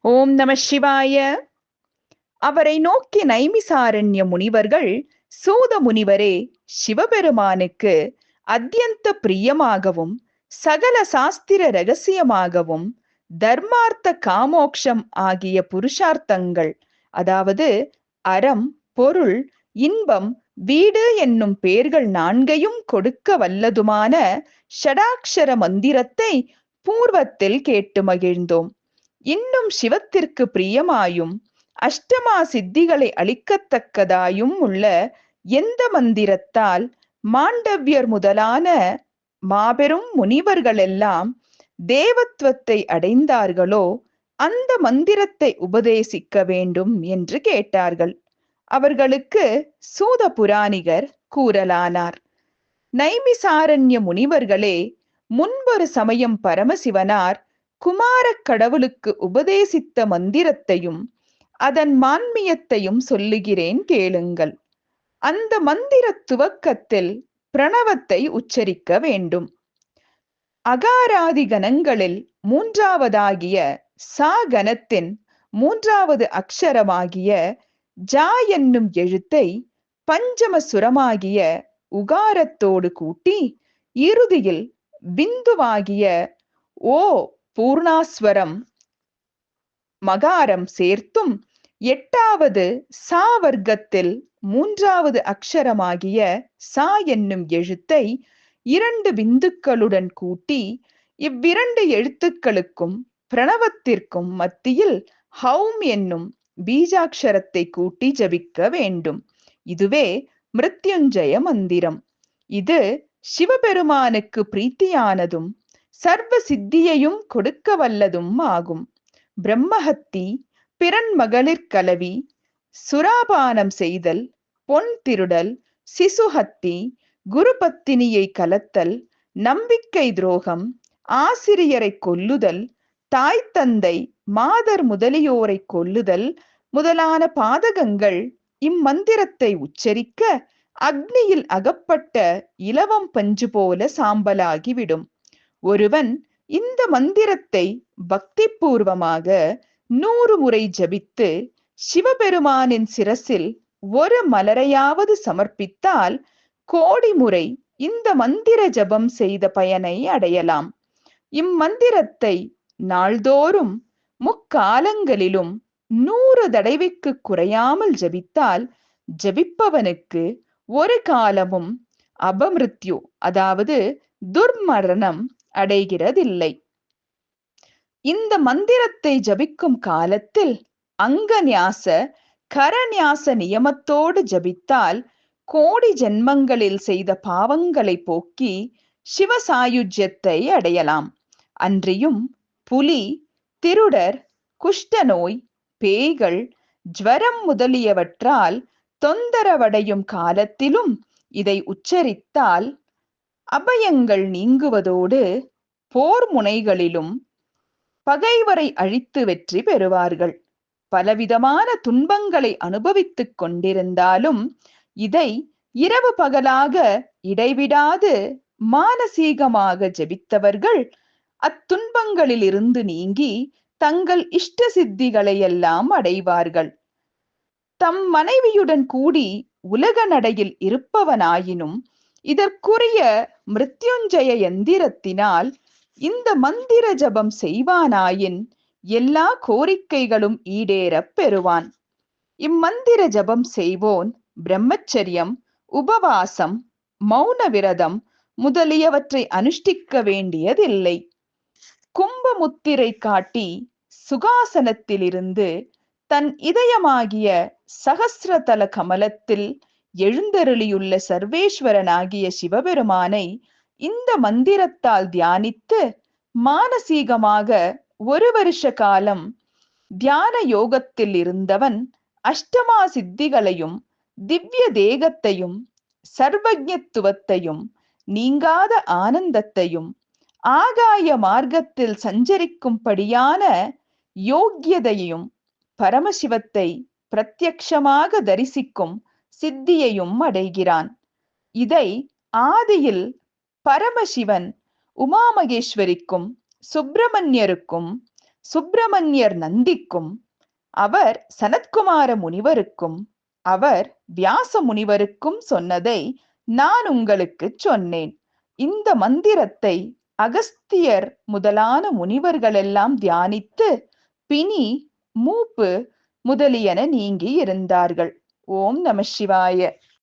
ஓம் நம சிவாய. அவரை நோக்கி நைமிசாரண்ய முனிவர்கள், சூத முனிவரே, சிவபெருமானுக்கு அத்யந்த பிரியமாகவும் சகல சாஸ்திர ரகசியமாகவும் தர்மார்த்த காமோக்ஷம் ஆகிய புருஷார்த்தங்கள், அதாவது அறம், பொருள், இன்பம், வீடு என்னும் பேர்கள் நான்கையும் கொடுக்க வல்லதுமான ஷடாக்ஷர மந்திரத்தை பூர்வத்தில் கேட்டு மகிழ்ந்தோம். இன்னும் சிவத்திற்கு பிரியமாயும் அஷ்டமா சித்திகளை அளிக்கத்தக்கதாயும் உள்ள எந்த மந்திரத்தால் மாண்டவ்யர் முதலான மாபெரும் முனிவர்களெல்லாம் தேவத்துவத்தை அடைந்தார்களோ அந்த மந்திரத்தை உபதேசிக்க வேண்டும் என்று கேட்டார்கள். அவர்களுக்கு சூத புராணிகர் கூறலானார். நைமிசாரண்ய முனிவர்களே, முன்பொரு சமயம் பரமசிவனார் குமாரக் கடவுளுக்கு உபதேசித்த மந்திரத்தையும் அதன் மான்மியத்தையும் சொல்லுகிறேன் கேளுங்கள். அந்த மந்திர துவக்கத்தில் பிரணவத்தை உச்சரிக்க வேண்டும். அகாராதி கணங்களில் மூன்றாவதாகிய சா கணத்தின் மூன்றாவது அக்ஷரமாகிய ஜா என்னும் எழுத்தை பஞ்சம சுரமாகிய உகாரத்தோடு கூட்டி இறுதியில் பிந்துவாகிய ஓ பூர்ணாஸ்வரம் மகாரம் சேர்த்தும் எட்டாவது சா வர்க்கத்தில் மூன்றாவது அக்ஷரமாகிய சா என்னும் எழுத்தை இரண்டு பிந்துக்களுடன் கூட்டி இவ்விரண்டு எழுத்துக்களுக்கும் பிரணவத்திற்கும் மத்தியில் ஹௌம் என்னும் பீஜாட்சரத்தை கூட்டி ஜபிக்க வேண்டும். இதுவே மிருத்யுஞ்சய மந்திரம். இது சிவபெருமானுக்கு பிரீத்தியானதும் சர்வ சித்தியையும் கொடுக்க வல்லதும் ஆகும். பிரம்மஹத்தி, பிறன் மகளிர் கலவி, சுராபானம் செய்தல், பொன் திருடல், சிசுஹத்தி, குரு பத்தினியை கலத்தல், நம்பிக்கை துரோகம், ஆசிரியரை கொல்லுதல், தாய் தந்தை மாதர் முதலியோரை கொல்லுதல் முதலான பாதகங்கள் இம்மந்திரத்தை உச்சரிக்க அக்னியில் அகப்பட்ட இலவம் பஞ்சு போல சாம்பலாகிவிடும். ஒருவன் இந்த மந்திரத்தை பக்தி பூர்வமாக 100 முறை ஜபித்து சிவபெருமானின் சிரசில் ஒரு மலரையாவது சமர்ப்பித்தால் கோடி முறை இந்த மந்திர ஜபம் செய்த பயனை அடையலாம். இம்மந்திரத்தை நாள்தோறும் முக்காலங்களிலும் 100 தடவைக்கு குறையாமல் ஜபித்தால் ஜபிப்பவனுக்கு ஒரு காலமும் அபமிருத்யு, அதாவது துர்மரணம் அடைகிறதில்லை. இந்த மந்திரத்தை ஜபிக்கும் காலத்தில் அங்கநியாச கரநியாச நியமத்தோடு ஜபித்தால் கோடி ஜென்மங்களில் செய்த பாவங்களை போக்கி சிவசாயுஜ்யத்தை அடையலாம். அன்றியும் புலி, திருடர், குஷ்டநோய், பேய்கள், ஜ்வரம் முதலியவற்றால் தொந்தரவடையும் காலத்திலும் இதை உச்சரித்தால் அபயங்கள் நீங்குவதோடு போர் முனைகளிலும் பகைவரை அழித்து வெற்றி பெறுவார்கள். பலவிதமான துன்பங்களை அனுபவித்துக் கொண்டிருந்தாலும் இதை இரவு பகலாக இடைவிடாது மானசீகமாக ஜபித்தவர்கள் அத்துன்பங்களிலிருந்து நீங்கி தங்கள் இஷ்ட சித்திகளை எல்லாம் அடைவார்கள். தம் மனைவியுடன் கூடி உலக நடையில் இருப்பவனாயினும் இதற்குரிய மிருத்யுஞ்சய எந்திரத்தினால் இந்த மந்திர ஜபம் செய்வானாயின் எல்லா கோரிக்கைகளும் ஈடேறப் பெறுவான். இம்மந்திர ஜபம் செய்வோன் பிரம்மச்சரியம், உபவாசம், மௌன விரதம் முதலியவற்றை அனுஷ்டிக்க வேண்டியதில்லை. கும்பமுத்திரை காட்டி சுகாசனத்திலிருந்து தன் இதயமாகிய சகஸ்ரதல கமலத்தில் எழுந்தருளியுள்ள சர்வேஸ்வரனாகிய சிவபெருமானை இந்த மந்திரத்தால் தியானித்து மானசீகமாக 1 வருஷ காலம் தியான யோகத்தில் இருந்தவன் அஷ்டமா சித்திகளையும் திவ்ய தேகத்தையும் சர்வஜத்துவத்தையும் நீங்காத ஆனந்தத்தையும் ஆகாய மார்க்கத்தில் சஞ்சரிக்கும்படியான யோக்கியதையும் பரமசிவத்தை பிரத்யக்ஷமாக தரிசிக்கும் சித்தியையும் அடைகிறான். இதை ஆதியில் பரமசிவன் உமாமகேஸ்வரிக்கும் சுப்பிரமணியருக்கும் சுப்பிரமணியர் நந்திக்கும், அவர் சனத்குமார முனிவருக்கும், அவர் வியாச முனிவருக்கும் சொன்னதை நான் உங்களுக்கு சொன்னேன். இந்த மந்திரத்தை அகஸ்தியர் முதலான முனிவர்களெல்லாம் தியானித்து பிணி, மூப்பு முதலியன நீங்கி இருந்தார்கள். ஓம் நம சிவாய.